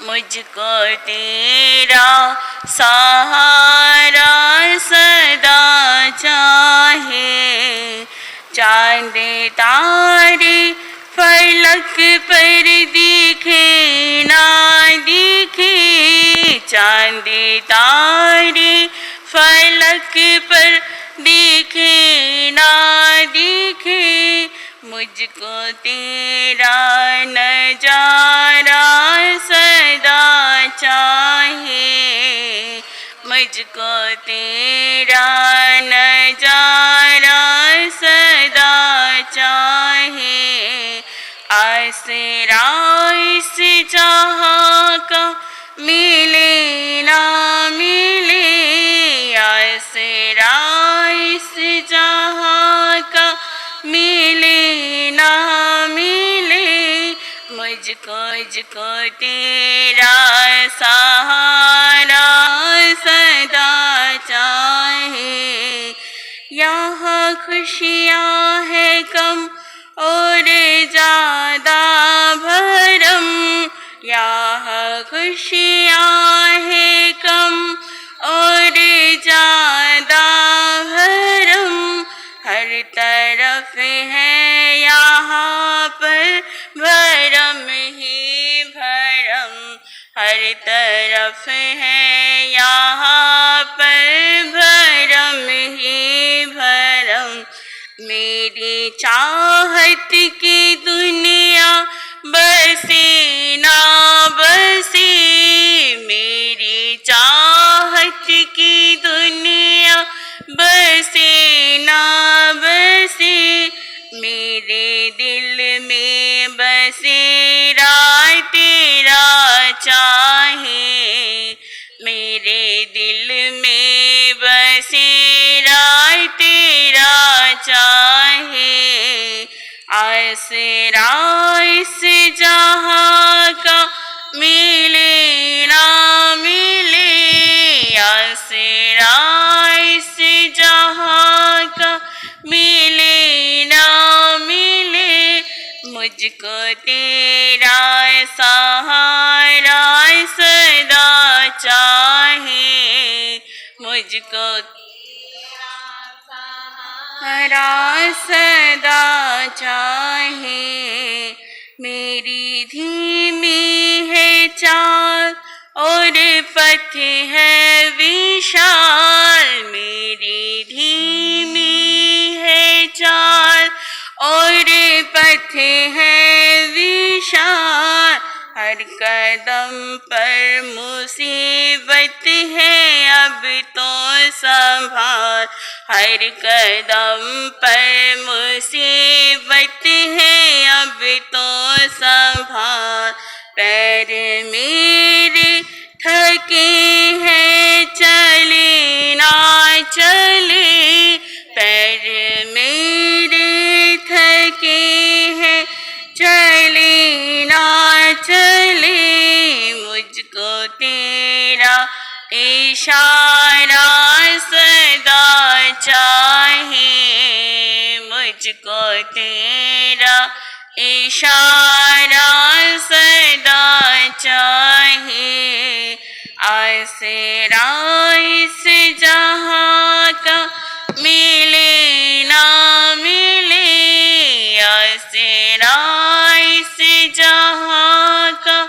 मुझको तेरा सहारा सदा चाहे। चांद तारे फलक पर दिखे ना दिखे, चांद तारे फलक पर दिखे ना दिखे, मुझको तेरा नजारा सदा चाहे। मुझको तेरा नजारा सदा चाहे। आसरा इस जहाँ का मिले ना मिले, आसरा इस जहाँ का मिले ना मिले, मुझको तेरा सहारा सदा चाहे। यहाँ खुशियाँ है कम और ज़्यादा भरम, यहाँ खुशियाँ है कम और ज़्यादा भरम, हर तरफ है यहाँ पर भरम ही भरम, हर तरफ है यहाँ पर भरम ही भरम। मेरी चाहत की दुनिया बसे ना बसे, मेरी चाहत की दुनिया बसे ना बसे, मेरे दिल में बसेरा तेरा चाहे। मेरे दिल में बसेरा तेरा चाहे। आसरा इस जहाँ का मिले ना मिले, आसरा इस जहाँ का मिले ना मिले, मुझको तेरा सहारा सदा चाहे। मुझको सहारा सदा चाहे। मेरी धीमी है चाल और पथ है विशाल, मेरी धीमी है चाल और पथ है विशाल, हर कदम पर मुसीबत है अब तो संभाल, हर कदम पर मुसीबत है अब तो संभाल। पैर मेरे थके हैं चले ना चले, पैर मेरे थके हैं चले ना चले, मुझको तेरा इशारा सदा चाहे। मुझको तेरा इशारा सदा चाहे। आसरा इस जहाँ का मिले ना मिले, आसरा इस जहाँ का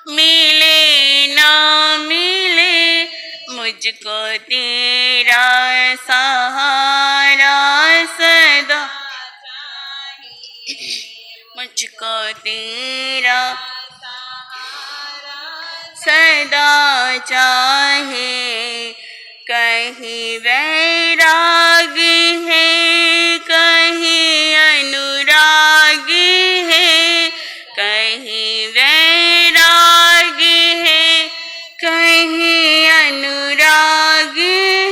मिले ना मिले, मुझको तेरा सहारा सदा, मुझको तेरा सदा चाहे। कहीं वैराग है कहीं अनुराग है, कहीं वैराग है कहीं अनुराग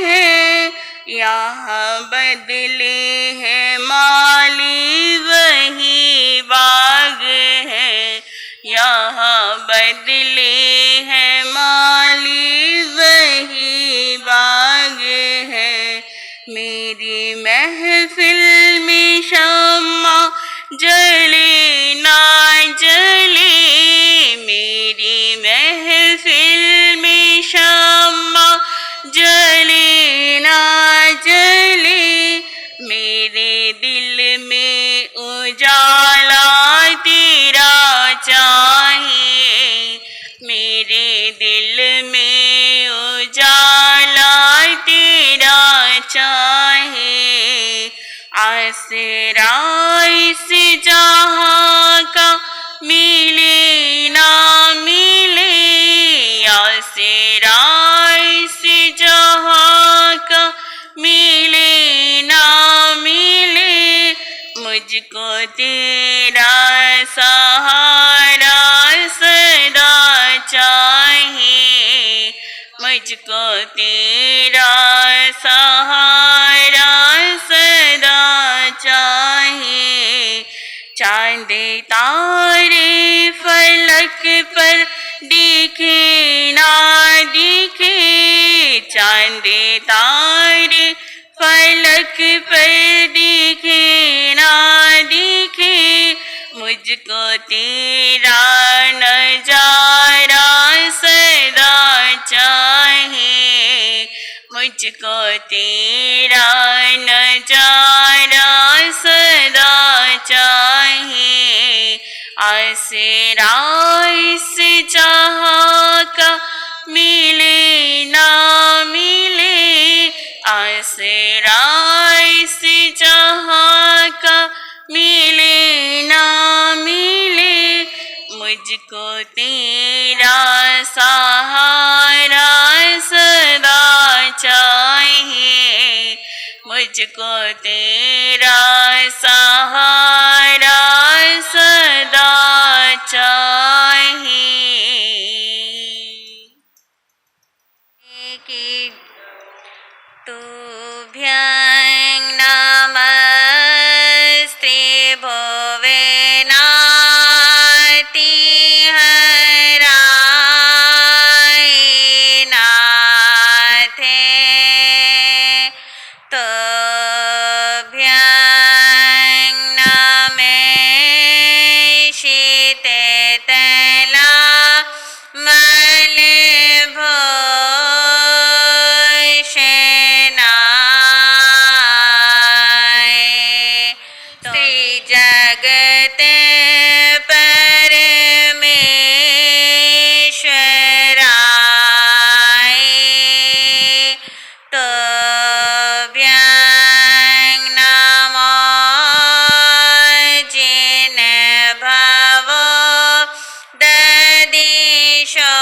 है, यहाँ बदले हैं माली वही बाग है, यहाँ बदले हैं माली वही बाग है। महफिल में शम्मा जले ना जले, मेरे दिल में उजाला तेरा चाहिए, मेरे दिल में उजाला तेरा चाहिए। आसरा इस जहाँ का मिले ना मिले, आसरा इस जहाँ का मिले ना मिले, मुझको तेरा सहारा सदा चाहिए, मुझको तेरा सहारा सदा चाहिए। चांद तारे फलक पर दिखे ना दिखे, चांद तारे फलक पर दिखे ना दिखे, मुझको तेरा नजारा सदा चाहिए, मुझको तेरा नजारा सदा चाहिए। आसरा इस जहाँ का मिले ना मिले, आसरा इस जहाँ का मिले ना मिले, मुझको तेरा सहारा सदा चाहिए, मुझको तेरा सहारा सदा चाहिए। कि तुभ्यं नमस्ते भुवनाति हराय नाथे, तुभ्यं नमस्ते तला मलभूषणाय, श्री जगत परमेश्वराय, तुभ्यं नमो जिन भवो ददिशो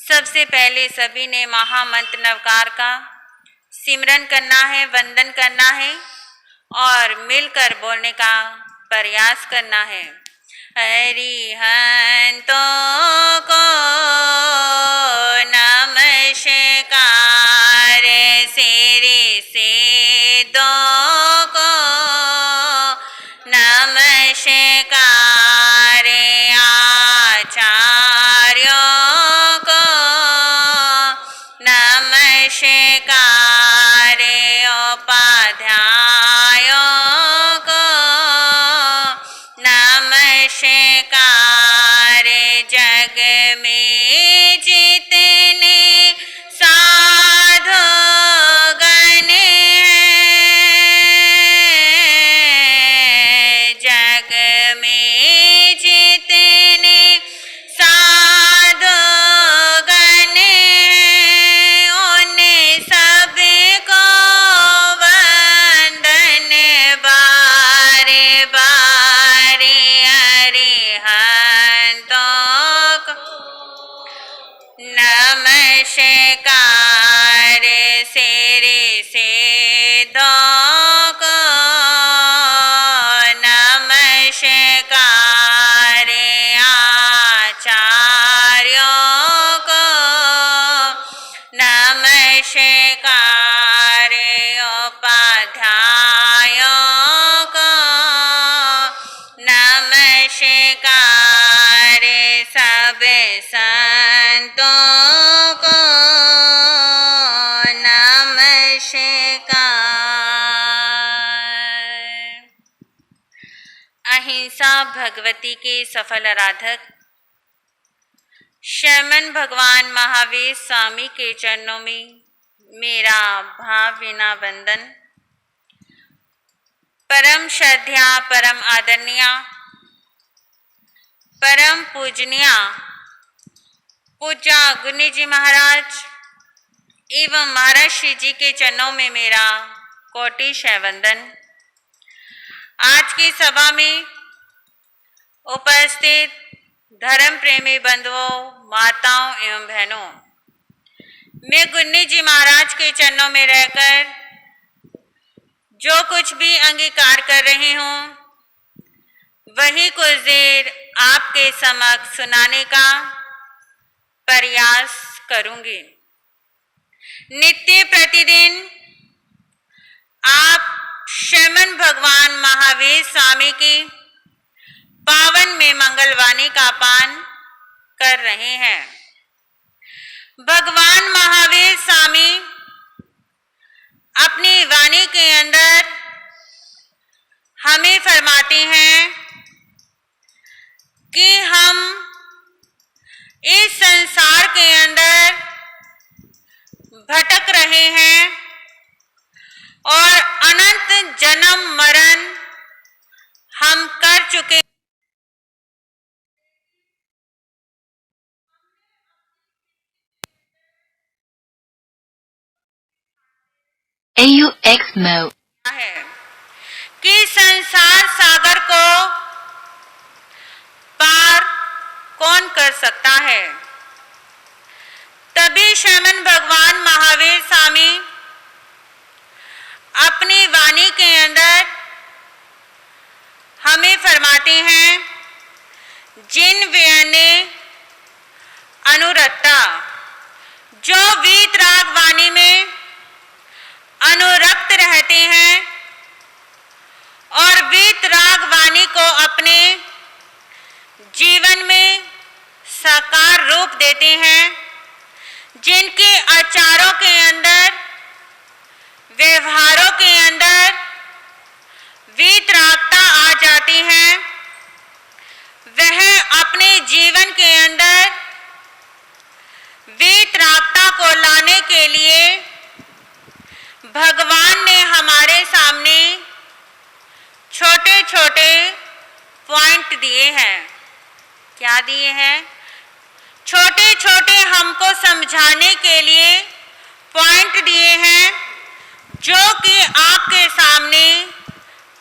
सबसे पहले सभी ने महामंत्र नवकार का सिमरन करना है, वंदन करना है और मिलकर बोलने का प्रयास करना है। हरिहंतों को नमस्कार, सिरि सिद्धों को नमस्कार, आचार्यों को नमस्कार, उपाध्यायों को नमस्कार, जग में जितने साधु गण हैं, जग में जितने साधु गण हैं, उन सबको वंदन बारे बारे। अरिहंतों को नमस्कार, सिरि सिद्धों को नमस्कार, आचार्यों को नमस्कार, उपाध्यायों को नमस्कार, सब संतों को नमस्कार। अहिंसा भगवती के सफल आराधक शमन भगवान महावीर स्वामी के चरणों में मेरा भावभीना वंदन। परम श्रद्धा, परम आदरणीय, परम पूजनीय पूज्य गुनी जी महाराज एवं महाराज श्री जी के चरणों में मेरा कोटिशः वंदन। आज की सभा में उपस्थित धर्म प्रेमी बंधुओं, माताओं एवं बहनों, मैं गुन्नी जी महाराज के चरणों में रहकर जो कुछ भी अंगीकार कर रही हूँ वही कुछ देर आपके समक्ष सुनाने का प्रयास करूँगी। नित्य प्रतिदिन आप शमन भगवान महावीर स्वामी की पावन में मंगलवाणी का पान कर रहे हैं। भगवान महावीर स्वामी अपनी वाणी के अंदर हमें फरमाते हैं कि हम इस संसार के अंदर भटक रहे हैं और अनंत जन्म मरण हम कर चुके। AUX mode है कि संसार सागर को पार कौन कर सकता है। तभी शमन भगवान महावीर स्वामी अपनी वाणी के अंदर हमें फरमाते हैं, जिन व्यने अनुरक्ता, जो वीतराग वाणी में अनुरक्त रहते हैं और वीतराग वाणी को अपने जीवन में साकार रूप देते हैं, जिनके आचारों के अंदर, व्यवहारों के अंदर वीतरागता आ जाती है, वह अपने जीवन के अंदर वीतरागता को लाने के लिए भगवान ने हमारे सामने छोटे छोटे पॉइंट दिए हैं। क्या दिए हैं? छोटे छोटे हमको समझाने के लिए पॉइंट दिए हैं, जो कि आपके सामने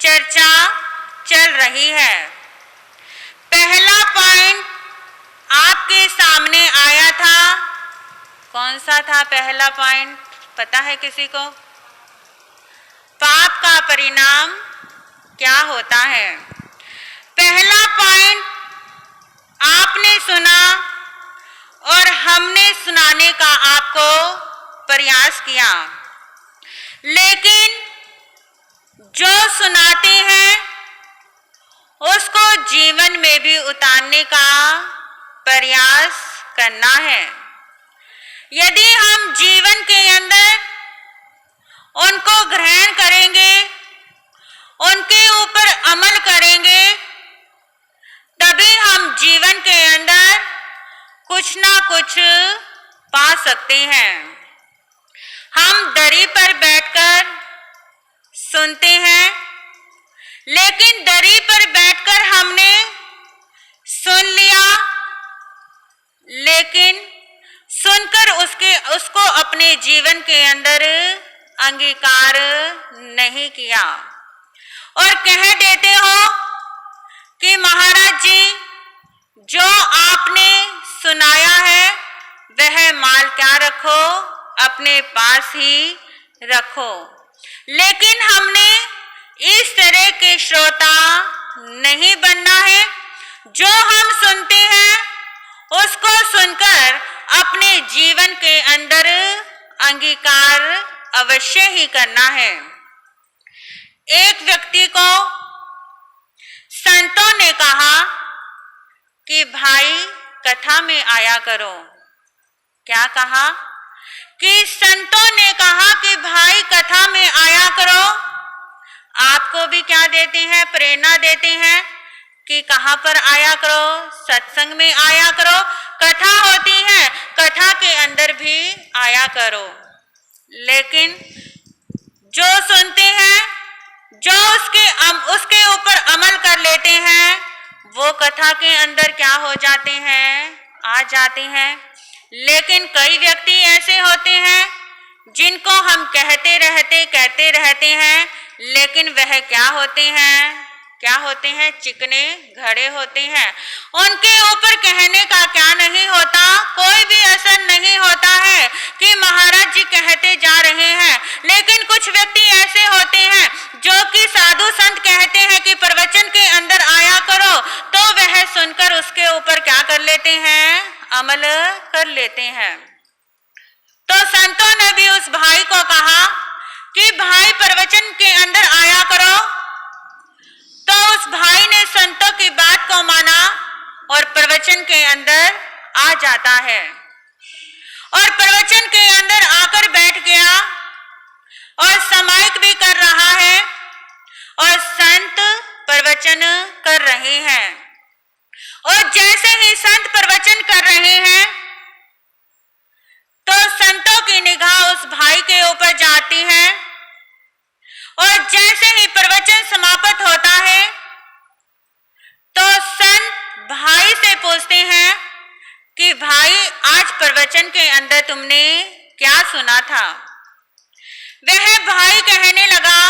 चर्चा चल रही है। पहला पॉइंट आपके सामने आया था, कौन सा था पहला पॉइंट? पता है किसी को? पाप का परिणाम क्या होता है। पहला पॉइंट आपने सुना और हमने सुनाने का आपको प्रयास किया, लेकिन जो सुनाते हैं उसको जीवन में भी उतारने का प्रयास करना है। यदि हम जीवन के अंदर उनको ग्रहण करेंगे, उनके ऊपर अमल करेंगे, तभी हम जीवन के अंदर कुछ ना कुछ पा सकते हैं। हम दरी पर बैठकर सुनते हैं, लेकिन दरी पर बैठकर हमने सुन लिया, लेकिन सुनकर उसको अपने जीवन के अंदर अंगीकार नहीं किया और कह देते हो कि महाराज जी, जो आपने सुनाया है वह माल क्या रखो, अपने पास ही रखो। लेकिन हमने इस तरह के श्रोता नहीं बनना है। जो हम सुनते हैं उसको सुनकर अपने जीवन के अंदर अंगीकार अवश्य ही करना है। एक व्यक्ति को संतों ने कहा कि भाई कथा में आया करो। क्या कहा? कि संतों ने कहा कि भाई कथा में आया करो। आपको भी क्या देते हैं, प्रेरणा देते हैं कि कहाँ पर आया करो, सत्संग में आया करो, कथा होती है, कथा के अंदर भी आया करो। लेकिन जो सुनते हैं, जो उसके ऊपर अमल कर लेते हैं, वो कथा के अंदर क्या हो जाते हैं, आ जाते हैं। लेकिन कई व्यक्ति ऐसे होते हैं जिनको हम कहते रहते हैं, लेकिन वह क्या होते हैं, चिकने घड़े होते हैं। उनके ऊपर कहने का क्या नहीं होता, कोई भी असर नहीं होता है कि महाराज जी कहते जा रहे हैं। लेकिन कुछ व्यक्ति ऐसे होते हैं जो कि साधु संत कहते हैं कि प्रवचन के अंदर आया करो, तो वह सुनकर उसके ऊपर क्या कर लेते हैं, अमल कर लेते हैं। तो संतों ने भी उस भाई को कहा कि भाई प्रवचन के अंदर आया करो। तो उस भाई ने संतों की बात को माना और प्रवचन के अंदर आ जाता है और प्रवचन के अंदर आकर बैठ गया और समायिक भी कर रहा है और संत प्रवचन कर रहे हैं। और जैसे ही संत प्रवचन कर रहे हैं तो संतों की निगाह उस भाई के ऊपर जाती है और जैसे ही प्रवचन समाप्त होता है तो संत भाई से पूछते हैं कि भाई आज प्रवचन के अंदर तुमने क्या सुना था। वह भाई कहने लगा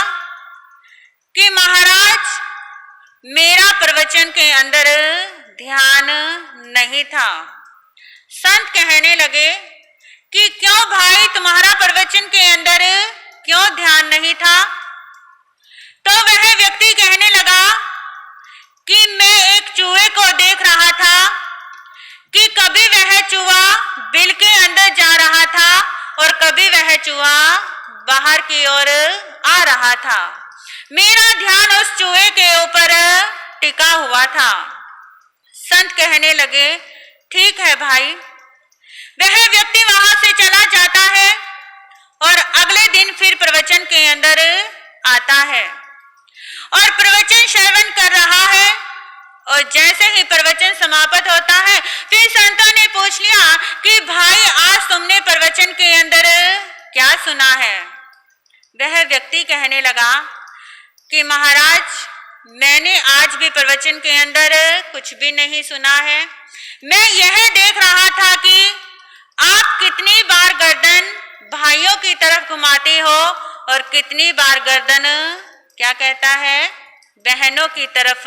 कि महाराज मेरा प्रवचन के अंदर ध्यान नहीं था। संत कहने लगे कि क्यों भाई तुम्हारा प्रवचन के अंदर क्यों ध्यान नहीं था। तो वह व्यक्ति कहने लगा कि मैं एक चूहे को देख रहा था कि कभी वह चूहा बिल के अंदर जा रहा था और कभी वह चूहा बाहर की ओर आ रहा था। मेरा ध्यान उस चूहे के ऊपर टिका हुआ था। संत कहने लगे ठीक है भाई। वह व्यक्ति वहां से चला जाता है और अगले दिन फिर प्रवचन के अंदर आता है और प्रवचन श्रवण कर रहा है। और जैसे ही प्रवचन समाप्त होता है फिर संतों ने पूछ लिया कि भाई आज तुमने प्रवचन के अंदर क्या सुना है। वह व्यक्ति कहने लगा कि महाराज मैंने आज भी प्रवचन के अंदर कुछ भी नहीं सुना है। मैं यह देख रहा था कि आप कितनी बार गर्दन भाइयों की तरफ घुमाते हो और कितनी बार गर्दन क्या कहता है, बहनों की तरफ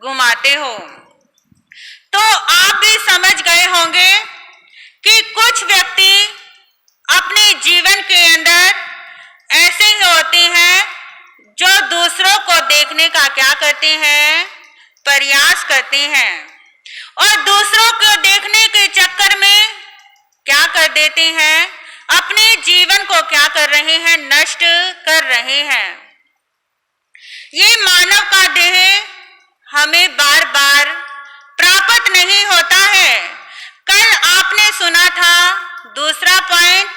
घुमाते हो। तो आप भी समझ गए होंगे कि कुछ व्यक्ति अपने जीवन के अंदर ऐसे ही होते हैं जो दूसरों को देखने का क्या करते हैं, प्रयास करते हैं और दूसरों को देखने के चक्कर में क्या कर देते हैं, अपने जीवन को क्या कर रहे हैं, नष्ट कर रहे हैं। ये मानव का देह हमें बार बार प्राप्त नहीं होता है। कल आपने सुना था दूसरा पॉइंट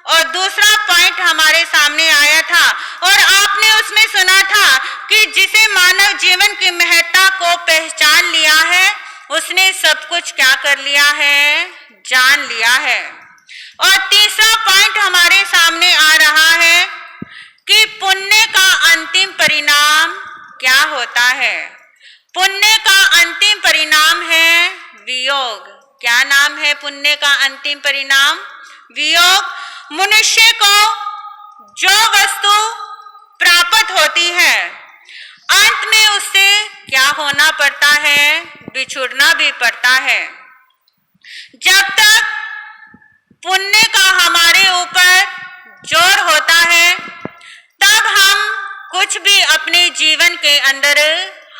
और दूसरा पॉइंट हमारे सामने आया था और आपने उसमें सुना था कि जिसे मानव जीवन की महत्ता को पहचान लिया है उसने सब कुछ क्या कर लिया है, जान लिया है। और तीसरा पॉइंट हमारे सामने आ रहा है कि पुण्य का अंतिम परिणाम क्या होता है। पुण्य का अंतिम परिणाम है वियोग। क्या नाम है पुण्य का अंतिम परिणाम? वियोग। मनुष्य को जो वस्तु प्राप्त होती है अंत में उससे क्या होना पड़ता है, बिछुड़ना भी पड़ता है। जब तक पुण्य का हमारे ऊपर जोर होता है तब हम कुछ भी अपने जीवन के अंदर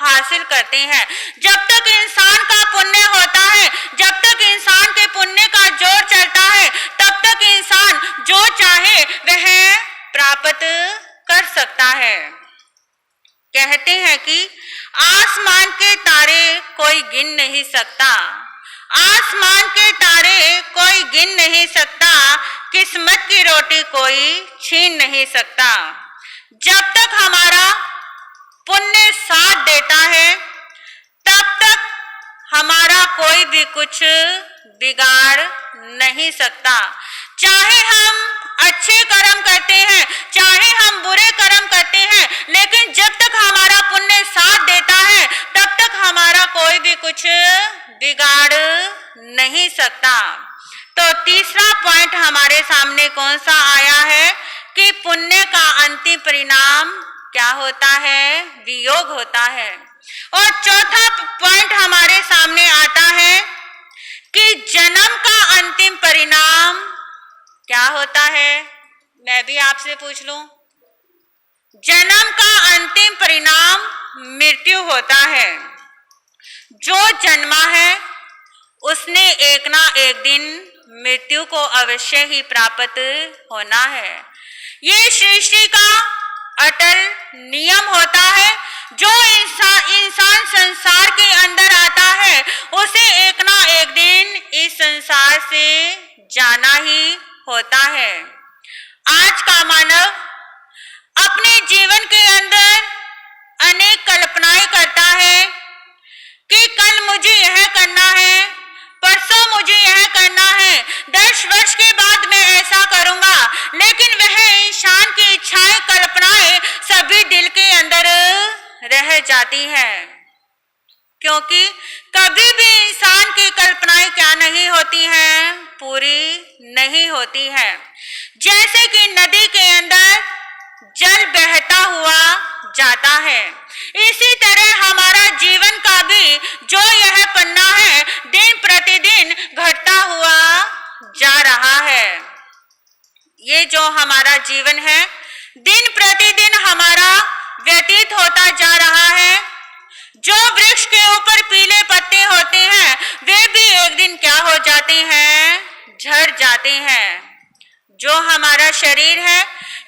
हासिल करते हैं। जब तक इंसान का पुण्य होता है, जब तक इंसान के पुण्य का जोर चलता है तब तक इंसान जो चाहे वह प्राप्त कर सकता है। कहते हैं कि आसमान के तारे कोई गिन नहीं सकता, आसमान के तारे कोई गिन नहीं सकता, किस्मत की रोटी कोई छीन नहीं सकता। जब तक हमारा पुण्य साथ देता है तब तक हमारा कोई भी कुछ बिगाड़ नहीं सकता। चाहे हम अच्छे कर्म करते हैं, चाहे हम बुरे कर्म करते हैं, लेकिन जब तक हमारा पुण्य साथ देता है तब तक हमारा कोई भी कुछ बिगाड़ नहीं सकता। तो तीसरा पॉइंट हमारे सामने कौन सा आया है कि पुण्य का अंतिम परिणाम क्या होता है? वियोग होता है। और चौथा पॉइंट हमारे सामने आता है कि जन्म का अंतिम परिणाम क्या होता है? मैं भी आपसे पूछ लूं। जन्म का अंतिम परिणाम मृत्यु होता है। जो जन्मा है उसने एक ना एक दिन मृत्यु को अवश्य ही प्राप्त होना है। ये सृष्टि का अटल नियम होता है। जो इंसान संसार के अंदर आता है उसे एक ना एक दिन इस संसार से जाना ही होता है। आज का मानव अपने जीवन के अंदर अनेक कल्पनाएं करता है कि कल मुझे यह करना है, परसों मुझे यह करना है, 10 वर्ष के बाद मैं ऐसा करूंगा, लेकिन वह इंसान की इच्छाएं, कल्पनाएं सभी दिल के अंदर रह जाती हैं। क्योंकि कभी भी इंसान की कल्पनाएं क्या नहीं होती हैं? पूरी नहीं होती हैं। जैसे कि नदी के अंदर जल बहता हुआ जाता है, इसी तरह हमारा जीवन का भी जो यह पन्ना है दिन प्रतिदिन घटता हुआ जा रहा है। ये जो हमारा जीवन है दिन प्रतिदिन हमारा व्यतीत होता जा रहा है। जो वृक्ष के ऊपर पीले पत्ते होते हैं वे भी एक दिन क्या हो जाते हैं? झड़ जाते हैं। जो हमारा शरीर है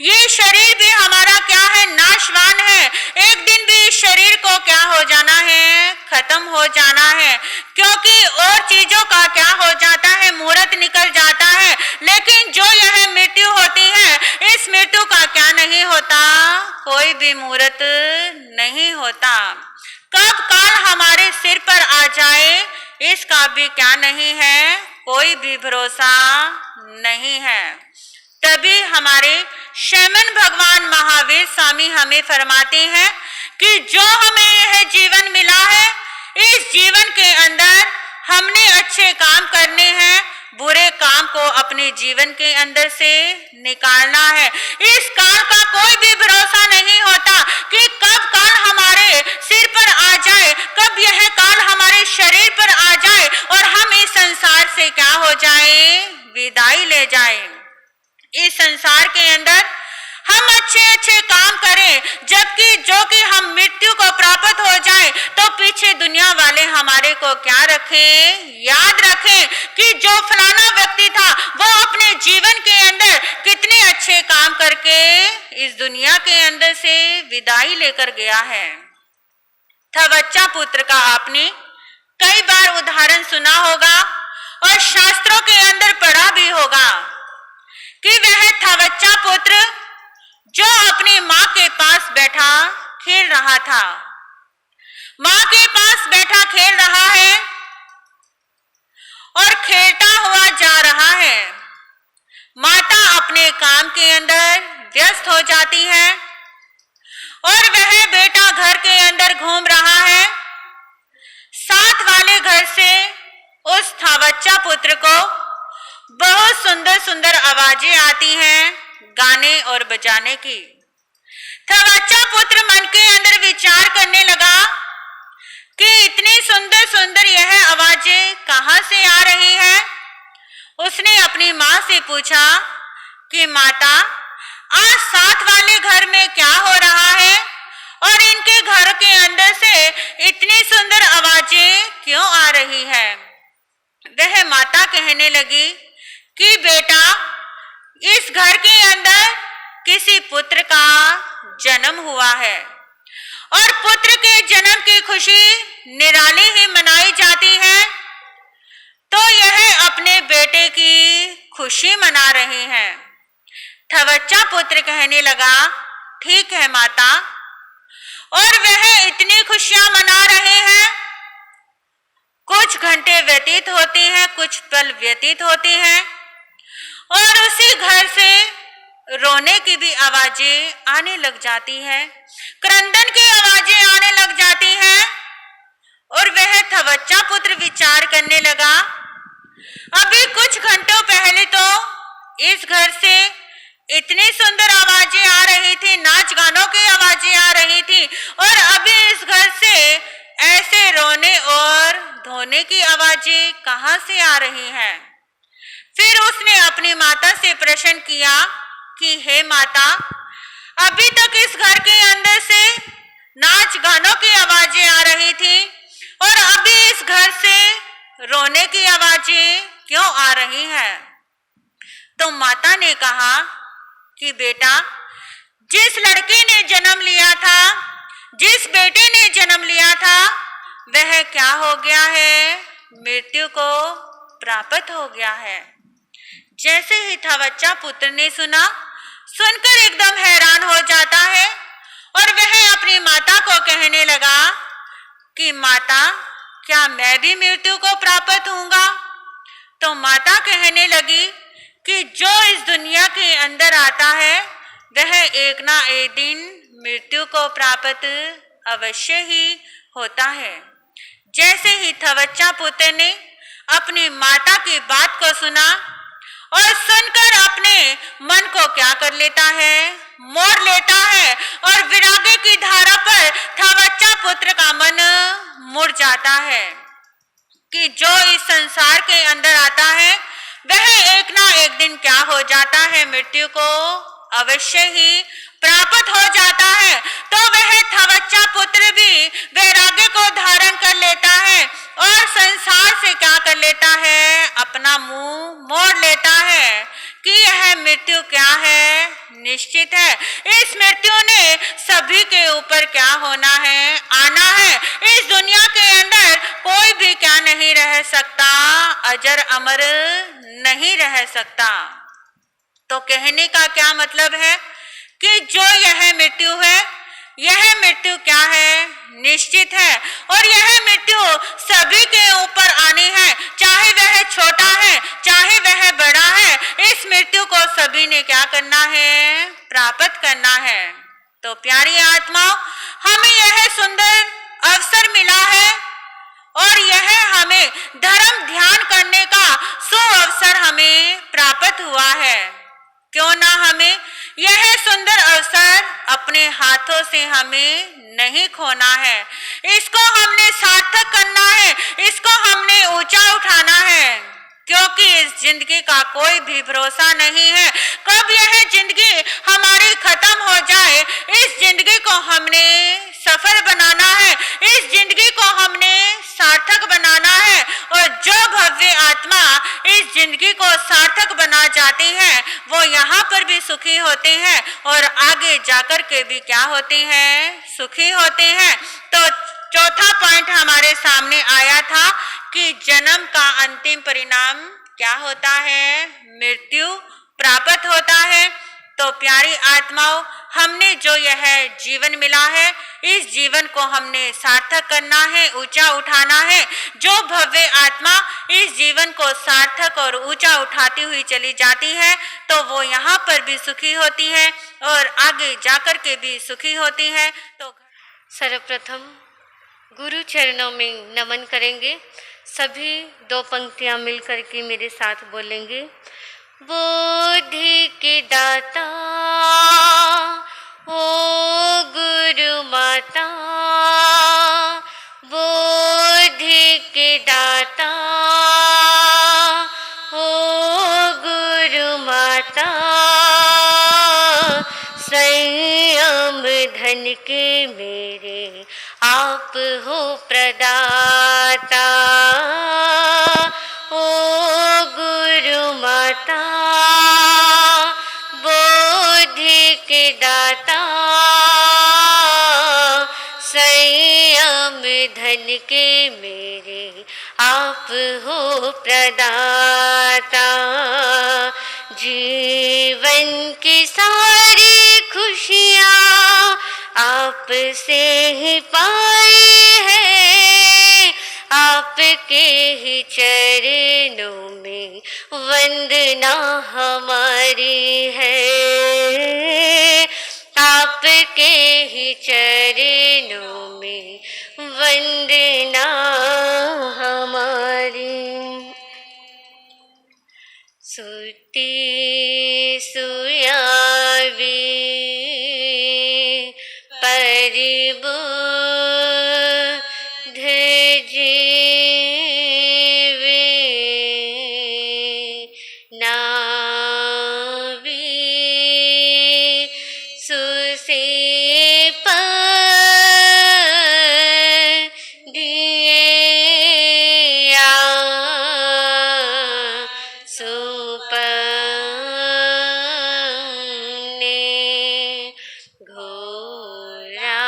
ये शरीर भी हमारा क्या है? नाशवान है। एक दिन भी इस शरीर को क्या हो जाना है? खत्म हो जाना है। क्योंकि और चीजों का क्या हो जाता है? मुहूर्त निकल जाता है। लेकिन जो यह मृत्यु होती है इस मृत्यु का क्या नहीं होता? कोई भी मुहूर्त नहीं होता। कब काल हमारे सिर पर आ जाए इसका भी क्या नहीं है? कोई भी भरोसा नहीं है। तभी हमारे शैमन भगवान महावीर स्वामी हमें फरमाते हैं कि जो हमें यह जीवन मिला है इस जीवन के अंदर हमने अच्छे काम करने हैं, बुरे काम को अपने जीवन के अंदर से निकालना है। इस काल का कोई भी भरोसा नहीं होता कि कब काल हमारे सिर पर आ जाए, कब यह काल हमारे शरीर पर आ जाए और हम इस संसार से क्या हो जाए? विदाई ले जाए। इस संसार के अंदर हम अच्छे काम करें, जबकि जो कि हम मृत्यु को प्राप्त हो जाए तो पीछे दुनिया वाले हमारे को क्या रखें? याद रखें कि जो फलाना व्यक्ति था वो अपने जीवन के अंदर कितने अच्छे काम करके इस दुनिया के अंदर से विदाई लेकर गया है। थवच्चा पुत्र का आपने कई बार उदाहरण सुना होगा और शास्त्रों के अंदर पढ़ा भी होगा कि वह थवच्चा पुत्र जो अपनी माँ के पास बैठा खेल रहा था, माँ के पास बैठा खेल रहा है और खेलता हुआ जा रहा है। माता अपने काम के अंदर व्यस्त हो जाती है और वह बेटा घर के अंदर घूम रहा है। साथ वाले घर से उस थवच्चा पुत्र को बहुत सुंदर सुंदर आवाजें आती हैं गाने और बजाने की। थवच्चा पुत्र मन के अंदर विचार करने लगा कि इतनी सुंदर सुंदर यह आवाजें कहाँ से आ रही है। उसने अपनी माँ से पूछा कि माता, आज साथ वाले घर में क्या हो रहा है और इनके घर के अंदर से इतनी सुंदर आवाजें क्यों आ रही है। वह माता कहने लगी कि बेटा, इस घर के अंदर किसी पुत्र का जन्म हुआ है और पुत्र के जन्म की खुशी निराली ही मनाई जाती है। तो यह अपने बेटे की खुशी मना रहे हैं। थवच्चा पुत्र कहने लगा, ठीक है माता। और वह इतनी खुशियां मना रहे हैं। कुछ घंटे व्यतीत होते हैं, कुछ पल व्यतीत होते हैं और उसी घर से रोने की भी आवाजें आने लग जाती है, क्रंदन की आवाजें आने लग जाती हैं। और वह थवच्चा पुत्र विचार करने लगा, अभी कुछ घंटों पहले तो इस घर से इतनी सुंदर आवाजें आ रही थी, नाच गानों की आवाजें आ रही थी, और अभी इस घर से ऐसे रोने और धोने की आवाजें कहां से आ रही हैं। फिर उसने अपनी माता से प्रश्न किया कि हे माता, अभी तक इस घर के अंदर से नाच गानों की आवाजें आ रही थी और अभी इस घर से रोने की आवाजें क्यों आ रही हैं। तो माता ने कहा कि बेटा, जिस लड़के ने जन्म लिया था, जिस बेटे ने जन्म लिया था, वह क्या हो गया है, मृत्यु को प्राप्त हो गया है। जैसे ही थवच्चा पुत्र ने सुना, सुनकर एकदम हैरान हो जाता है और वह अपनी माता को कहने लगा कि माता, क्या मैं भी मृत्यु को प्राप्त होऊंगा। तो माता कहने लगी कि जो इस दुनिया के अंदर आता है वह एक ना एक दिन मृत्यु को प्राप्त अवश्य ही होता है। जैसे ही थवच्चा पुत्र ने अपनी माता की बात को सुना और सुनकर अपने मन को क्या कर लेता है, मोड़ लेता है और विरागे की धारा पर थवच्चा पुत्र का मन मुड़ जाता है कि जो इस संसार के अंदर आता है वह एक ना एक दिन क्या हो जाता है, मृत्यु को अवश्य ही प्राप्त हो जाता है। तो वह थवच्चा पुत्र भी वैराग्य को धारण कर लेता है और संसार से क्या कर लेता है, अपना मुंह मोड़ लेता है कि यह मृत्यु क्या है, निश्चित है। इस मृत्यु ने सभी के ऊपर क्या होना है, आना है। इस दुनिया के अंदर कोई भी क्या नहीं रह सकता, अजर अमर नहीं रह सकता। तो कहने का क्या मतलब है कि जो यह मृत्यु है, यह मृत्यु क्या है, निश्चित है और यह मृत्यु सभी के ऊपर आनी है, चाहे वह छोटा है चाहे वह बड़ा है। इस मृत्यु को सभी ने क्या करना है, प्राप्त करना है। तो प्यारी आत्माओं, हमें यह सुंदर अवसर मिला है और यह हमें धर्म ध्यान करने का सुअवसर हमें प्राप्त हुआ है। क्यों ना हमें यह सुंदर अवसर अपने हाथों से हमें नहीं खोना है, इसको हमने सार्थक करना है, इसको हमने ऊंचा उठाना है। क्योंकि इस जिंदगी का कोई भी भरोसा नहीं है, कब यह जिंदगी हमारी खत्म हो जाए। इस जिंदगी को हमने सफल बनाना है, इस जिंदगी को हमने सार्थक बनाना है और जो भव्य आत्मा इस जिंदगी को सार्थक बना जाती है वो यहाँ पर भी सुखी होते हैं और आगे जाकर के भी क्या होते हैं, सुखी होते हैं। तो चौथा पॉइंट हमारे सामने आया था कि जन्म का अंतिम परिणाम क्या होता है, मृत्यु प्राप्त होता है। तो प्यारी आत्माओं, हमने जो यह जीवन मिला है, इस जीवन को हमने सार्थक करना है, ऊंचा उठाना है। जो भव्य आत्मा इस जीवन को सार्थक और ऊंचा उठाती हुई चली जाती है तो वो यहाँ पर भी सुखी होती है और आगे जाकर के भी सुखी होती है। तो सर्वप्रथम गुरु चरणों में नमन करेंगे। सभी दो पंक्तियां मिलकर के मेरे साथ बोलेंगे। बुद्धि के दाता ओ गुरु माता, बुद्धि के दाता ओ गुरु माता, संयम धन के मेरे आप हो प्रदाता। ओ गुरु माता, बुद्धि के दाता, संयम धन के मेरे आप हो प्रदाता। जीवन की सारी खुशियाँ आपसे ही पाई है, आपके ही चरणों में वंदना हमारी है, आपके ही चरणों में वंदना हमारी। सुती सुयावी परिबुद्ध जीवे नावी सुसेप दिया सुपने घोरा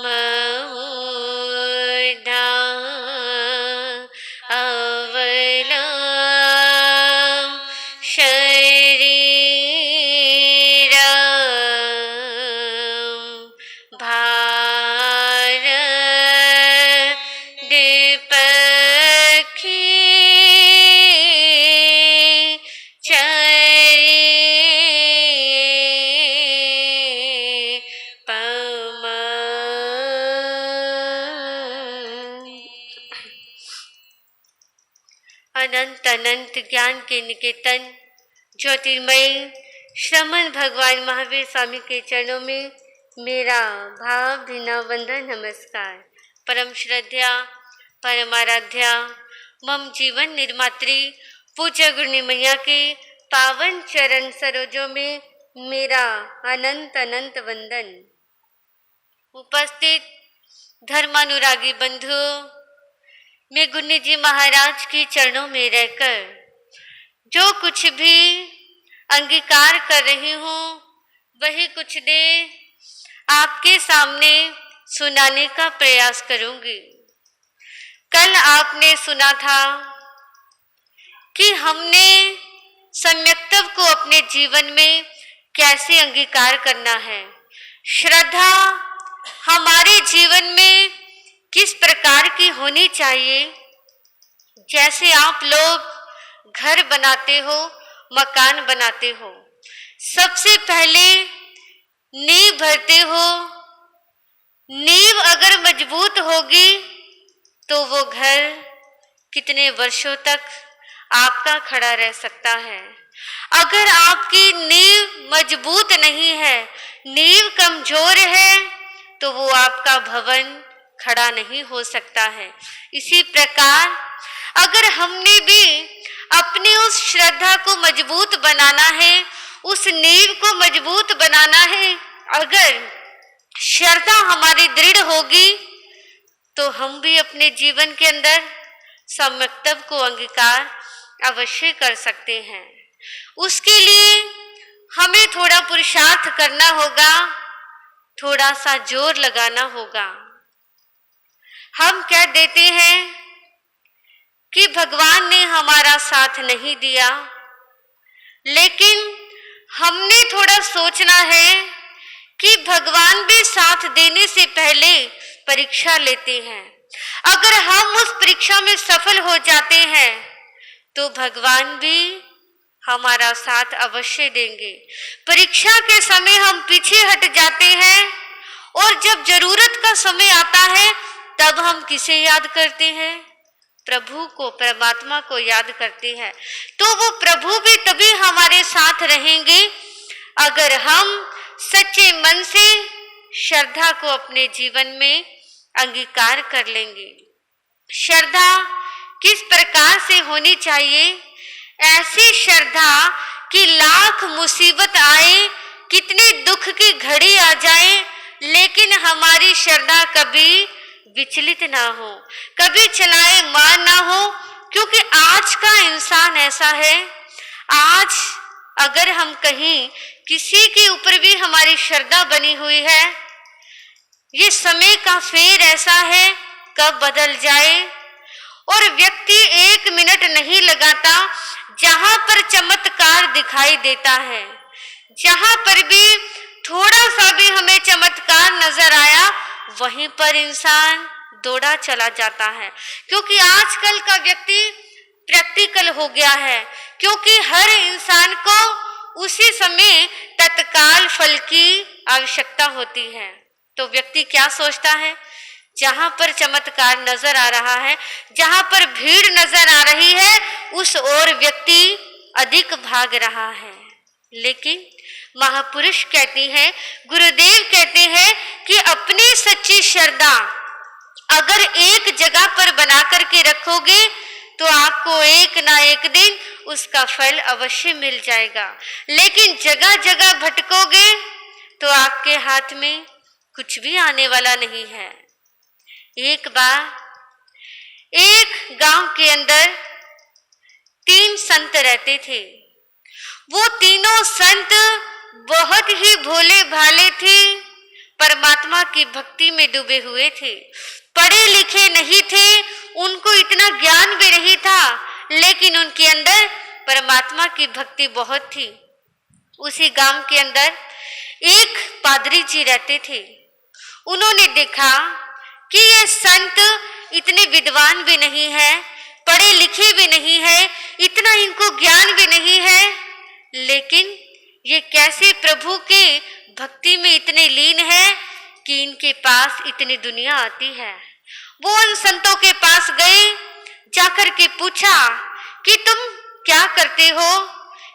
मऊदा अवलम शरीरम भार दीपखी चरे पम। अनंत अनंत ज्ञान के निकेतन ज्योतिर्मय श्रमण भगवान महावीर स्वामी के चरणों में मेरा भावभीना वंदन नमस्कार। परम श्रद्धा परमाराध्या मम जीवन निर्मात्री पूज्य गुरु मैया के पावन चरण सरोजों में मेरा अनंत अनंत वंदन। उपस्थित धर्मानुरागी बंधु, मैं गुन्नी जी महाराज के चरणों में रहकर जो कुछ भी अंगीकार कर रही हूँ वही कुछ देर आपके सामने सुनाने का प्रयास करूंगी। कल आपने सुना था कि हमने सम्यक्तव को अपने जीवन में कैसे अंगीकार करना है, श्रद्धा हमारे जीवन में किस प्रकार की होनी चाहिए। जैसे आप लोग घर बनाते हो, मकान बनाते हो, सबसे पहले नींव भरते हो। नींव अगर मजबूत होगी तो वो घर कितने वर्षों तक आपका खड़ा रह सकता है। अगर आपकी नींव मजबूत नहीं है, नींव कमजोर है, तो वो आपका भवन खड़ा नहीं हो सकता है। इसी प्रकार अगर हमने भी अपनी उस श्रद्धा को मजबूत बनाना है, उस नींव को मजबूत बनाना है, अगर श्रद्धा हमारी दृढ़ होगी तो हम भी अपने जीवन के अंदर सम्यक्तव को अंगीकार अवश्य कर सकते हैं। उसके लिए हमें थोड़ा पुरुषार्थ करना होगा, थोड़ा सा जोर लगाना होगा। हम कह देते हैं कि भगवान ने हमारा साथ नहीं दिया, लेकिन हमने थोड़ा सोचना है कि भगवान भी साथ देने से पहले परीक्षा लेते हैं। अगर हम उस परीक्षा में सफल हो जाते हैं तो भगवान भी हमारा साथ अवश्य देंगे। परीक्षा के समय हम पीछे हट जाते हैं और जब जरूरत का समय आता है तब हम किसे याद करते हैं? प्रभु को, परमात्मा को याद करते हैं। तो वो प्रभु भी तभी हमारे साथ रहेंगे अगर हम सच्चे मन से श्रद्धा को अपने जीवन में अंगीकार कर लेंगे। श्रद्धा किस प्रकार से होनी चाहिए? ऐसी श्रद्धा कि लाख मुसीबत आए, कितनी दुख की घड़ी आ जाए, लेकिन हमारी श्रद्धा कभी विचलित ना हो, कभी चलाए मान ना हो। क्योंकि आज का इंसान ऐसा है, आज अगर हम कहीं किसी के ऊपर भी हमारी श्रद्धा बनी हुई है, ये समय का फेर ऐसा है कब बदल जाए। और व्यक्ति 1 मिनट नहीं लगाता जहां पर चमत्कार दिखाई देता है, जहां पर भी थोड़ा सा भी हमें चमत्कार नजर आया, वहीं पर इंसान दौड़ा चला जाता है। क्योंकि आजकल का व्यक्ति प्रैक्टिकल हो गया है, क्योंकि हर इंसान को उसी समय तत्काल फल की आवश्यकता होती है। तो व्यक्ति क्या सोचता है, जहां पर चमत्कार नजर आ रहा है, जहां पर भीड़ नजर आ रही है, उस ओर व्यक्ति अधिक भाग रहा है। लेकिन महापुरुष कहती हैं, गुरुदेव कहते हैं कि अपनी सच्ची श्रद्धा अगर एक जगह पर बना करके रखोगे तो आपको एक ना एक दिन उसका फल अवश्य मिल जाएगा। लेकिन जगह जगह भटकोगे तो आपके हाथ में कुछ भी आने वाला नहीं है। एक बार एक गांव के अंदर 3 संत रहते थे। वो तीनों संत बहुत ही भोले भाले थे, परमात्मा की भक्ति में डूबे हुए थे, पढ़े लिखे नहीं थे, उनको इतना ज्ञान भी नहीं था, लेकिन उनके अंदर परमात्मा की भक्ति बहुत थी। उसी गांव के अंदर एक पादरी जी रहते थे। उन्होंने देखा कि ये संत इतने विद्वान भी नहीं है, पढ़े लिखे भी नहीं है, इतना इनको ज्ञान भी नहीं है, लेकिन ये कैसे प्रभु के भक्ति में इतने लीन है कि इनके पास इतनी दुनिया आती है। वो उन संतों के पास गए, जाकर के पूछा कि तुम क्या करते हो,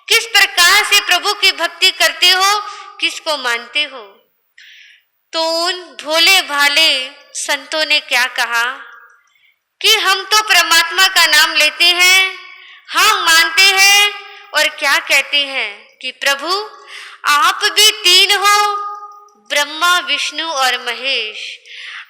किस प्रकार से प्रभु की भक्ति करते हो, किसको मानते हो। तो उन भोले भाले संतों ने क्या कहा कि हम तो परमात्मा का नाम लेते हैं, हम मानते हैं, और क्या कहते हैं कि प्रभु आप भी 3 हो, ब्रह्मा विष्णु और महेश,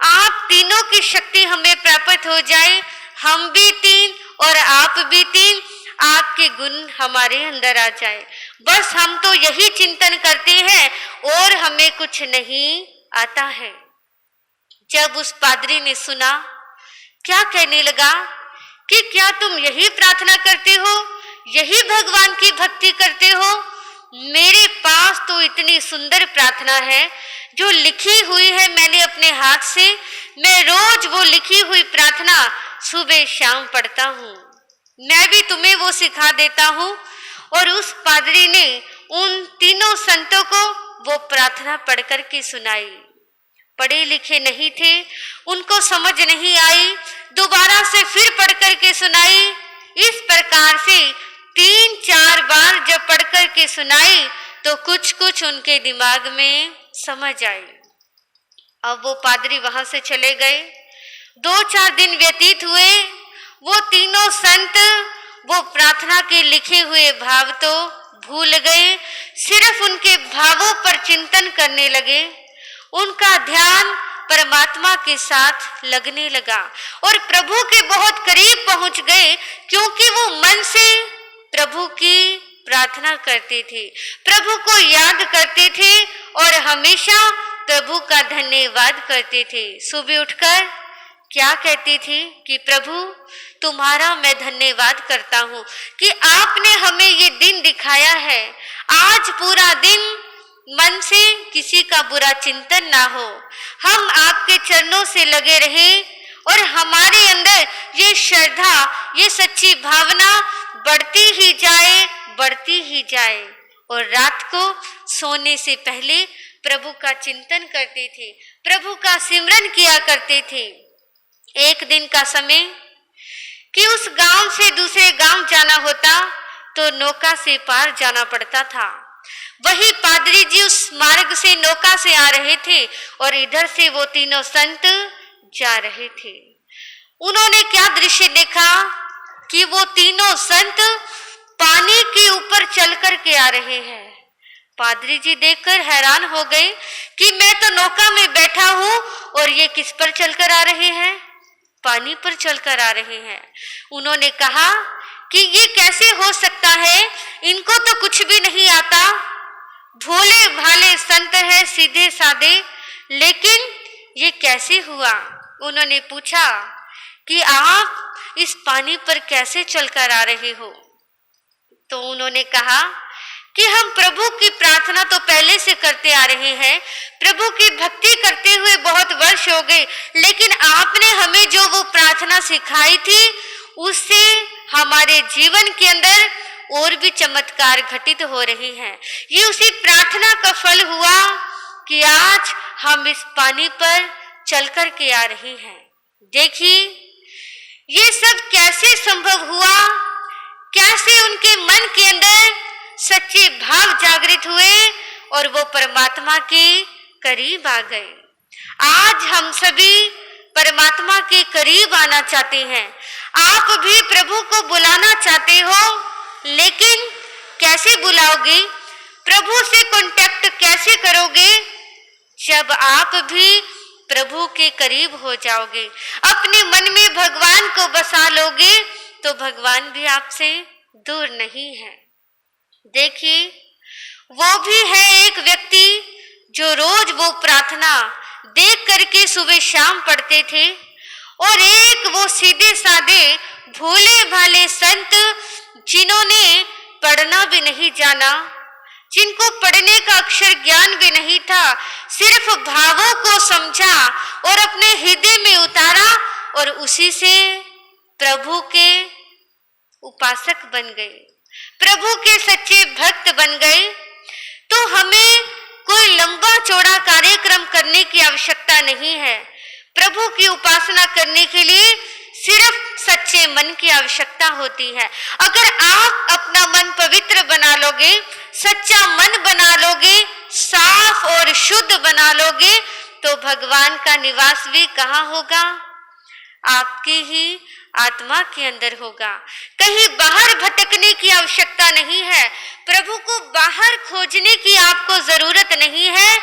आप तीनों की शक्ति हमें प्राप्त हो जाए, हम भी 3 और आप भी 3, आपके गुण हमारे अंदर आ जाए, बस हम तो यही चिंतन करते हैं और हमें कुछ नहीं आता है। जब उस पादरी ने सुना, क्या कहने लगा कि क्या तुम यही प्रार्थना करते हो, यही भगवान की भक्ति करते हो। मेरे पास तो इतनी सुंदर प्रार्थना है जो लिखी हुई है मैंने अपने हाथ से, मैं रोज वो लिखी हुई प्रार्थना सुबह शाम पढ़ता हूँ, मैं भी तुम्हें वो सिखा देता हूँ। और उस पादरी ने उन तीनों संतों को वो प्रार्थना पढ़ कर के सुनाई। पढ़े लिखे नहीं थे, उनको समझ नहीं आई, दोबारा से फिर पढ़ कर के सुनाई। इस प्रकार से 3-4 बार जब पढ़ कर के सुनाई तो कुछ कुछ उनके दिमाग में समझ आई। अब वो पादरी वहां से चले गए। 2-4 दिन व्यतीत हुए। वो तीनों संत वो प्रार्थना के लिखे हुए भाव तो भूल गए, सिर्फ उनके भावों पर चिंतन करने लगे। उनका ध्यान परमात्मा के साथ लगने लगा और प्रभु के बहुत करीब पहुंच गए, क्योंकि वो मन से प्रभु की प्रार्थना करते थे, प्रभु को याद करते थे और हमेशा प्रभु का धन्यवाद करते थे। सुबह उठकर क्या कहती थी कि प्रभु तुम्हारा मैं धन्यवाद करता हूँ कि आपने हमें ये दिन दिखाया है। आज पूरा दिन मन से किसी का बुरा चिंतन ना हो, हम आपके चरणों से लगे रहें और हमारे अंदर ये श्रद्धा, ये सच्ची भावना बढ़ती ही जाए, बढ़ती ही जाए। और रात को सोने से पहले प्रभु का चिंतन करते थे, प्रभु का सिमरन किया करते थे। एक दिन का समय कि उस गांव से दूसरे गांव जाना होता तो नौका से पार जाना पड़ता था। वही पादरी जी उस मार्ग से नौका से आ रहे थे और इधर से वो तीनों संत जा रहे थे। उन्होंने क्या दृश्य देखा कि वो तीनों संत पानी के ऊपर चल कर के आ रहे हैं। पादरी जी देखकर हैरान हो गए कि मैं तो नौका में बैठा हूं और ये किस पर चलकर आ रहे हैं, पानी पर चलकर आ रहे हैं। उन्होंने कहा कि ये कैसे हो सकता है, इनको तो कुछ भी नहीं आता, भोले भाले संत हैं, सीधे साधे, लेकिन ये कैसे हुआ। उन्होंने पूछा कि आप इस पानी पर कैसे चलकर आ रहे हो। तो उन्होंने कहा कि हम प्रभु की प्रार्थना तो पहले से करते आ रहे हैं, प्रभु की भक्ति करते हुए बहुत वर्ष हो गए, लेकिन आपने हमें जो वो प्रार्थना सिखाई थी उससे हमारे जीवन के अंदर और भी चमत्कार घटित हो रही हैं। ये उसी प्रार्थना का फल हुआ कि आज हम इस पानी पर चल कर के आ रहे हैं। देखिए ये सब कैसे संभव हुआ, कैसे उनके मन के अंदर सच्चे भाव जागृत हुए और वो परमात्मा के करीब आ गए। आज हम सभी परमात्मा के करीब आना चाहते हैं। आप भी प्रभु को बुलाना चाहते हो, लेकिन कैसे बुलाओगे, प्रभु से कांटेक्ट कैसे करोगे? जब आप भी प्रभु के करीब हो जाओगे, अपने मन में भगवान को बसा लोगे, तो भगवान भी आपसे दूर नहीं है। देखिए वो भी है एक व्यक्ति जो रोज वो प्रार्थना देख करके सुबह शाम पढ़ते थे, और एक वो सीधे साधे भोले भाले संत जिन्होंने पढ़ना भी नहीं जाना, जिनको पढ़ने का अक्षर ज्ञान भी नहीं था, सिर्फ भावों को समझा और अपने हृदय में उतारा और उसी से प्रभु के उपासक बन गए, प्रभु के सच्चे भक्त बन गए। तो हमें कोई लंबा चौड़ा कार्यक्रम करने की आवश्यकता नहीं है। प्रभु की उपासना करने के लिए सिर्फ सच्चे मन की आवश्यकता होती है। अगर आप अपना मन पवित्र बना लोगे, सच्चा मन बना लोगे, साफ और शुद्ध बना लोगे, तो भगवान का निवास भी कहाँ होगा? आपकी ही आत्मा के अंदर होगा। कहीं बाहर भटकने की आवश्यकता नहीं है, प्रभु को बाहर खोजने की आपको जरूरत नहीं है।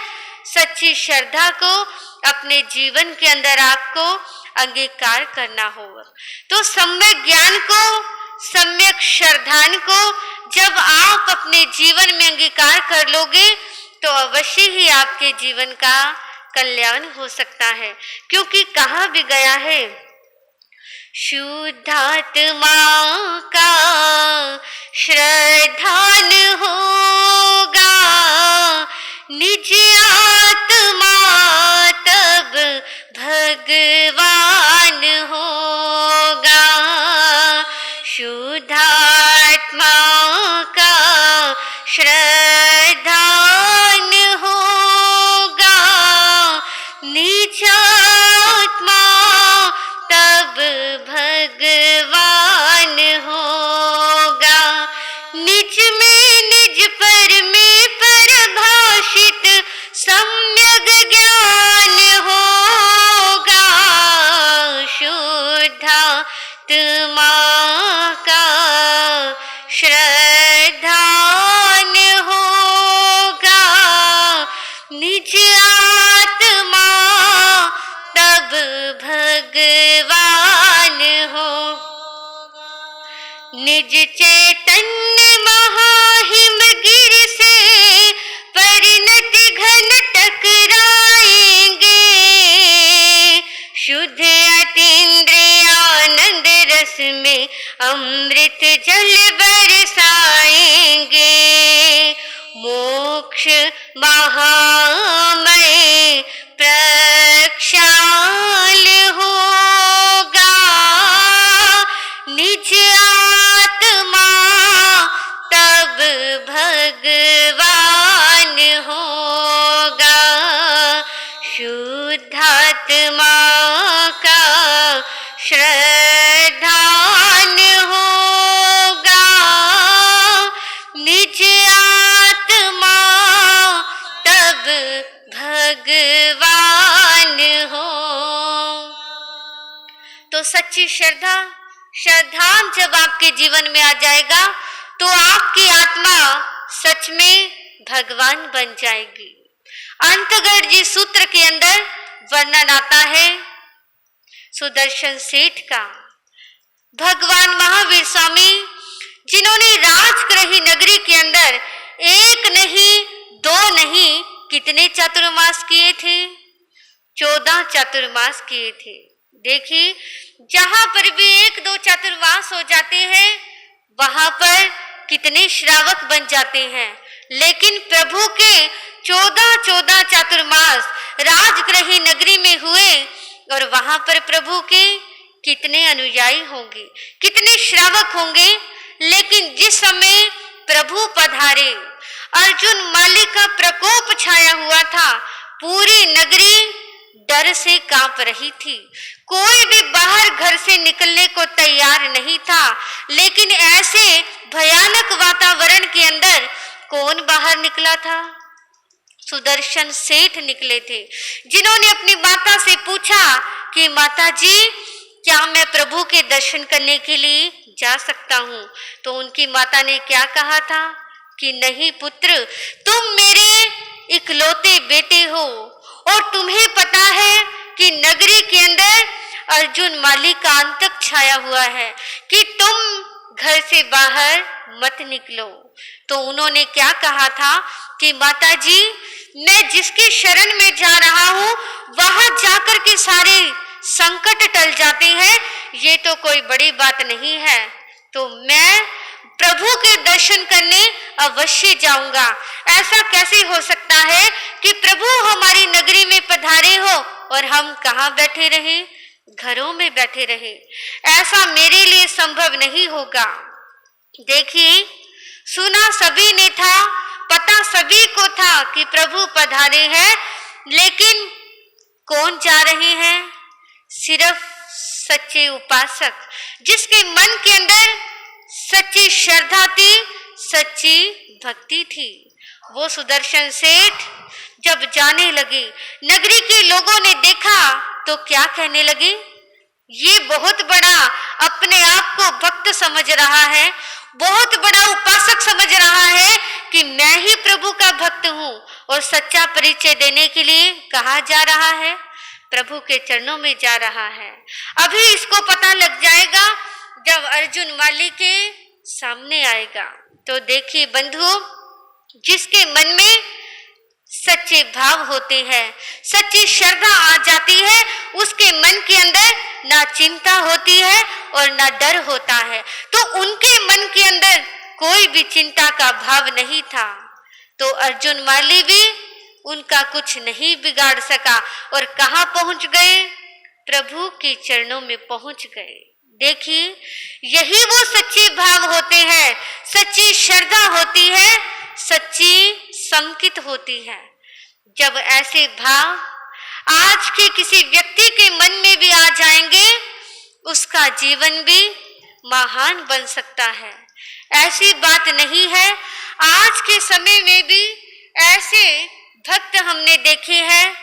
सच्ची श्रद्धा को अपने जीवन के अंदर आपको अंगीकार करना होगा। तो सम्यक ज्ञान को, सम्यक श्रद्धा को जब आप अपने जीवन में अंगीकार कर लोगे, तो अवश्य ही आपके जीवन का कल्याण हो सकता है। क्योंकि कहा भी गया है, शुद्धात्मा का श्रद्धान होगा, निज आत्मा तब भगवान होगा। शुद्धात्मा का श्रद्धान होगा, निज आत्मा तब भगवान होगा। निज में निज पर में परिभाषित सम्यक ज्ञान होगा। शुद्धात्मा का श्रद्धान होगा, निज आत्मा तब भगवान हो। निज चैतन्य महाहिम गिर से परिणति घन टकराएंगे, शुद्ध अतीन्द्रियानंद रस में अमृत जल बरसाएंगे। मोक्ष महामय प्रक्षाल होगा, निज आत्मा तब भगवान होगा। शुद्धात्मा का श्रद्धान होगा, निज आत्मा तब भगवान हो। तो सच्ची श्रद्धा जब आपके जीवन में आ जाएगा, तो आपकी आत्मा सच में भगवान बन जाएगी। अंतगढ़ जी सूत्र के अंदर वर्णन आता है सुदर्शन सेठ का। भगवान महावीर स्वामी जिन्होंने राजग्रही नगरी के अंदर एक नहीं, दो नहीं, कितने चातुर्मास किए थे? 14 चातुर्मास किए थे। देखिए, जहां पर भी 1-2 चातुर्मास हो जाते हैं, वहां पर कितने श्रावक बन जाते हैं, लेकिन प्रभु के 14 चातुर्मास राजगृही नगरी में हुए और वहां पर प्रभु के कितने अनुयायी होंगे, कितने श्रावक होंगे। लेकिन जिस समय प्रभु पधारे, अर्जुन माली का प्रकोप छाया हुआ था, पूरी नगरी डर से कांप रही थी, कोई भी बाहर घर से निकलने को तैयार नहीं था। लेकिन ऐसे भयानक वातावरण के अंदर कौन बाहर निकला था? सुदर्शन सेठ निकले थे, जिन्होंने अपनी माता से पूछा कि माता जी, क्या मैं प्रभु के दर्शन करने के लिए जा सकता हूँ? तो उनकी माता ने क्या कहा था कि नहीं पुत्र, तुम मेरे इकलौते बेटे हो और तुम्हें पता है कि नगरी के अंदर अर्जुन माली का आतंक छाया हुआ है कि तुम घर से बाहर मत निकलो। तो उन्होंने क्या कहा था कि माता जी, मैं जिसकी शरण में जा रहा हूँ वहां जाकर के सारे संकट टल जाते हैं, ये तो कोई बड़ी बात नहीं है, तो मैं प्रभु के दर्शन करने अवश्य जाऊंगा। ऐसा कैसे हो सकता है कि प्रभु हमारी नगरी में पधारे हो और हम कहाँ बैठे रहे? घरों में बैठे रहे। ऐसा मेरे लिए संभव नहीं होगा। देखिए, सुना सभी ने था, पता सभी को था कि प्रभु पधारे हैं, लेकिन कौन जा रहे हैं? सिर्फ सच्चे उपासक, जिसके मन के अंदर सच्ची श्रद्धा थी, सच्ची भक्ति थी। वो सुदर्शन सेठ जब जाने लगे, नगरी के लोगों ने देखा तो क्या कहने लगे? ये बहुत बड़ा अपने आप को भक्त समझ रहा है, बहुत बड़ा उपासक समझ रहा है कि मैं ही प्रभु का भक्त हूँ, और सच्चा परिचय देने के लिए कहाँ जा रहा है? प्रभु के चरणों में जा रहा है। अभी इसको पता लग जाएगा जब अर्जुन माली के सामने आएगा। तो देखिए बंधुओं, जिसके मन में सच्चे भाव होते हैं, सच्ची श्रद्धा आ जाती है, उसके मन के अंदर ना चिंता होती है और ना डर होता है। तो उनके मन के अंदर कोई भी चिंता का भाव नहीं था। तो अर्जुन माली भी उनका कुछ नहीं बिगाड़ सका और कहाँ पहुंच गए? प्रभु के चरणों में पहुंच गए। देखिए, यही वो सच्चे भाव होते हैं, सच्ची श्रद्धा होती है, सच्ची समकित होती है। जब ऐसे भाव आज के किसी व्यक्ति के मन में भी आ जाएंगे, उसका जीवन भी महान बन सकता है। ऐसी बात नहीं है, आज के समय में भी ऐसे भक्त हमने देखे हैं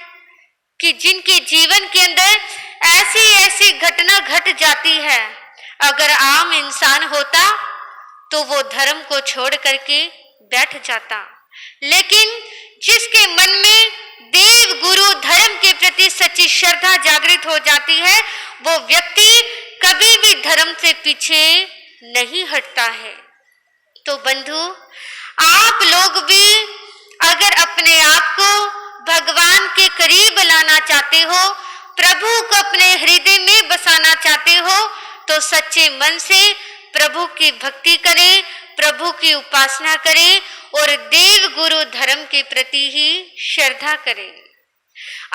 कि जिनके जीवन के अंदर ऐसी ऐसी घटना घट जाती है। अगर आम इंसान होता तो वो धर्म को छोड़ करके बैठ जाता, लेकिन जिसके मन में देव गुरु धर्म के प्रति सच्ची श्रद्धा जागृत हो जाती है, वो व्यक्ति कभी भी धर्म से पीछे नहीं हटता है। तो बंधु, आप लोग भी अगर अपने आप को भगवान के करीब लाना चाहते हो, प्रभु को अपने हृदय में बसाना चाहते हो, तो सच्चे मन से प्रभु की भक्ति करें, प्रभु की उपासना करें और देव गुरु धर्म के प्रति ही श्रद्धा करें।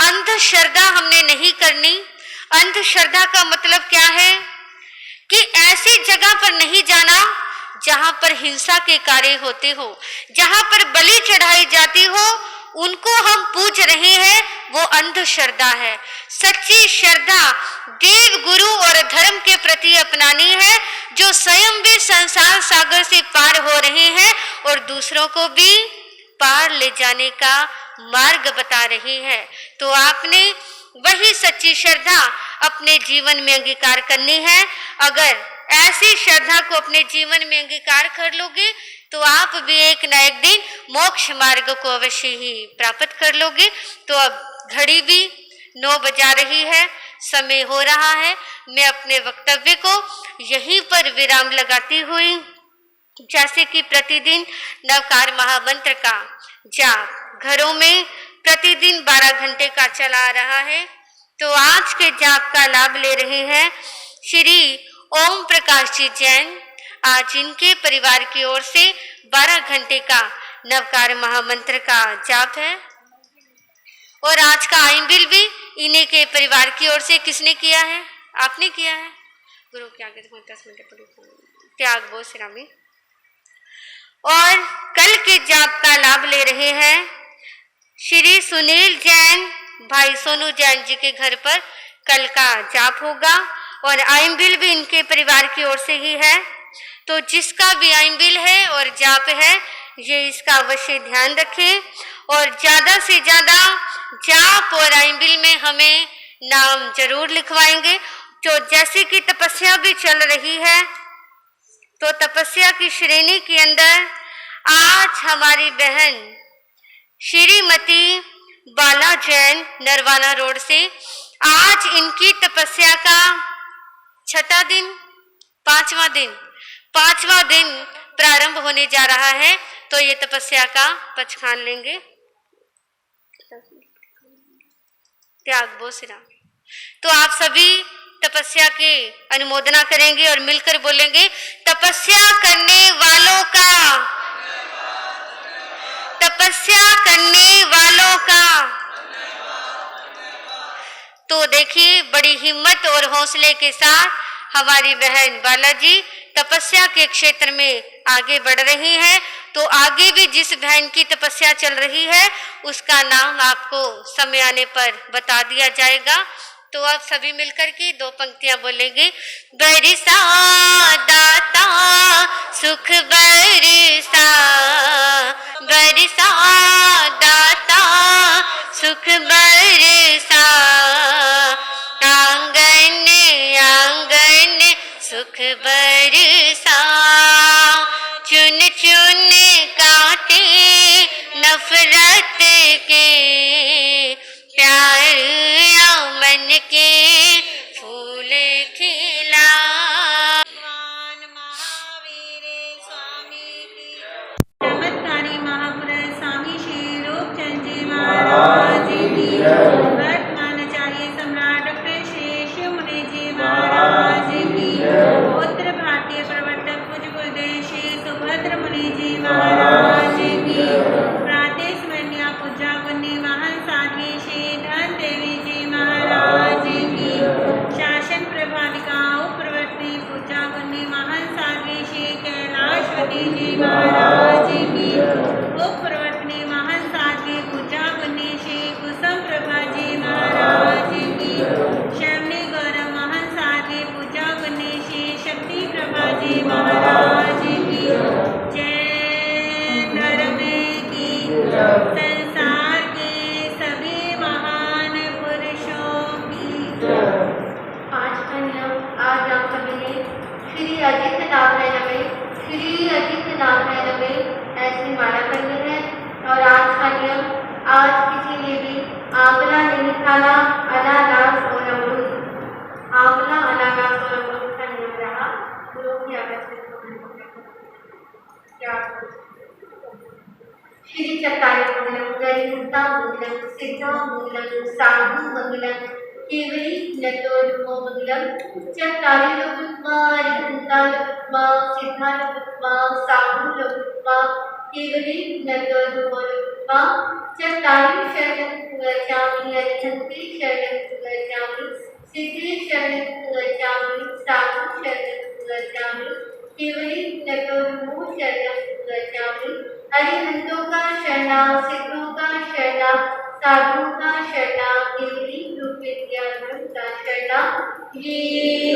अंधश्रद्धा हमने नहीं करनी। अंधश्रद्धा का मतलब क्या है कि ऐसी जगह पर नहीं जाना जहां पर हिंसा के कार्य होते हो, जहां पर बलि चढ़ाई जाती हो, उनको हम पूज रहे हैं, वो अंधश्रद्धा है। सच्ची श्रद्धा देव गुरु और धर्म के प्रति अपनानी है, जो स्वयं भी संसार सागर से पार हो रहे हैं और दूसरों को भी पार ले जाने का मार्ग बता रहे हैं। तो आपने वही सच्ची श्रद्धा अपने जीवन में अंगीकार करनी है। अगर ऐसी श्रद्धा को अपने जीवन में अंगीकार कर लोगे तो आप भी एक न एक दिन मोक्ष मार्ग को अवश्य ही प्राप्त कर लोगे। तो अब घड़ी भी 9 बजा रही है, समय हो रहा है। मैं अपने वक्तव्य को यहीं पर विराम लगाती हुई, जैसे कि प्रतिदिन नवकार महामंत्र का जाप घरों में प्रतिदिन 12 घंटे का चला आ रहा है, तो आज के जाप का लाभ ले रहे हैं श्री ओम प्रकाश जी जैन, आज इनके परिवार की ओर से 12 घंटे का नवकार महामंत्र का जाप है और आज का आइन बिल भी इन्हीं के परिवार की ओर से किसने किया है? आपने किया है। गुरु के आगे 10 मिनट त्याग वो सिरामी। और कल के जाप का लाभ ले रहे हैं श्री सुनील जैन, भाई सोनू जैन जी के घर पर कल का जाप होगा और आइन बिल भी इनके परिवार की ओर से ही है। तो जिसका भी आइन बिल है और जाप है ये इसका अवश्य ध्यान रखें और ज्यादा से ज्यादा जाप और आइन बिल में हमें नाम जरूर लिखवाएंगे। तो जैसे कि तपस्या भी चल रही है तो तपस्या की श्रेणी के अंदर आज हमारी बहन श्रीमती बाला जैन नरवाना रोड से आज इनकी तपस्या का 6वां दिन 5वां दिन प्रारंभ होने जा रहा है। तो ये तपस्या का पचखान लेंगे। त्याग बोसरा। तो आप सभी तपस्या की अनुमोदना करेंगे और मिलकर बोलेंगे तपस्या करने वालों का, तपस्या करने वालों का। तो देखिए बड़ी हिम्मत और हौसले के साथ हमारी बहन बालाजी तपस्या के क्षेत्र में आगे बढ़ रही हैं। तो आगे भी जिस बहन की तपस्या चल रही है उसका नाम आपको समय आने पर बता दिया जाएगा। तो आप सभी मिलकर के 2 पंक्तियां बोलेंगे। बरसा दाता सुख बरसा, बरसा दाता सुख बरसा, आंगन आंगन सुख बरसा, चुन चुन काटे नफरत के, प्यार मन के फूल खिला। महावीर स्वामी की चमत्कारी महापुरुष स्वामी श्री रूपचंद जी महाराज की वर्तमान आचार्य सम्राट डॉक्टर श्री शिव मुनि जी महाराज की उत्तर भारतीय प्रवर्तक पूज्य गुरुदेव श्री सुभद्र मुनि जी महाराज की प्रातः स्मरणीय पूजा पुण्य महान साध्वी श्री धन देवी जी महाराज की शासन प्रभाविका उपप्रवर्तनी पूजा पुण्य महान साध्वी श्री कैलाशवती जी महाराज की उपप्रवर्तनी महान साध्वी पूजा पुण्य श्री कुसुम प्रभा जी महाराज की शमनी गौरव महान साध्वी पूजा पुण्य श्री शक्ति प्रभा जी महाराज की जय धर्म की संसार के सभी महान पुरुषों की। आज का नियम आज आप सभी ने श्री अजित नारायण में, श्री अजित नारायण में ऐसे माला करनी है। और आज का नियम आज किसी ने भी आंवला नहीं खाना, अनानास और अमरूद, आंवला अनानास और अमरूद का नियम रहा। गुरु की आज्ञा श्री चट्टारी मंगलम, गरीबता मंगलम, सिद्धा मंगलम, साधु मंगलम, केवली नटोरुमो मंगलम, चट्टारी लोकुत्मा, रिहंता लोकुत्मा, सिद्धा लोकुत्मा, साधु लोकुत्मा, केवली नटोरुमो लोकुत्मा, चट्टारी शरणं गच्छामि, रिहंती शरणं गच्छामि, सिद्धि शरणं गच्छामि, साधु शरणं गच्छामि, केवली नटोरुमो शरणं गच्छामि, अरिहंतों का शरणा, सिद्धों का शरणा, साधु का शरणा, केवली रूप विद्या का शरणा। ये